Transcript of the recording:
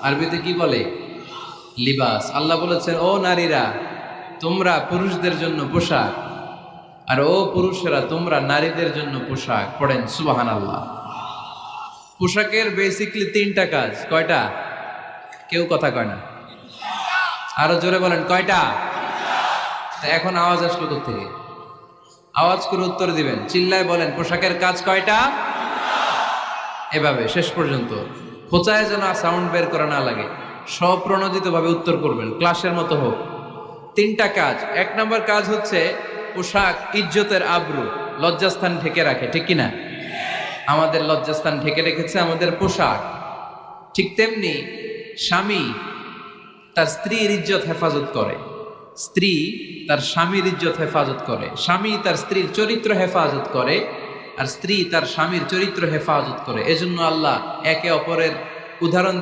আরবিতে কি বলে? লিবাস। আল্লাহ বলেছেন, ও নারীরা তোমরা পুরুষদের জন্য পোশাক, আর ও পুরুষেরা তোমরা নারীদের জন্য পোশাক। পড়েন সুবহানাল্লাহ। পোশাকের বেসিকলি তিনটা কাজ। কয়টা? কেউ কথা কয় না, আরো জোরে বলেন কয়টা? এখন আওয়াজ আসলো থেকে? আওয়াজ করে উত্তর দিবেন, চিল্লায় বলেন পোশাকের কাজ কয়টা? এভাবে শেষ পর্যন্ত খোঁচায় যেন সাউন্ড বের করা না লাগে, স্বপ্রণোদিত ভাবে উত্তর করবেন, ক্লাসের মতো হোক। তিনটা কাজ। এক নম্বর কাজ হচ্ছে পোশাক ইজ্জতের আবরু, লজ্জাস্থান ঢেকে রাখে, ঠিক কিনা? আমাদের লজ্জাস্থান ঢেকে রেখেছে আমাদের পোশাক। ঠিক তেমনি স্বামী তার স্ত্রীর ইজ্জত হেফাজত করে, স্ত্রী তার স্বামীর ইজ্জত হেফাজত করে, স্বামী তার স্ত্রীর চরিত্র হেফাজত করে, আর স্ত্রী তার স্বামীর চরিত্র হেফাজত করে। এজন্য আল্লাহ একে অপরের উদাহরণ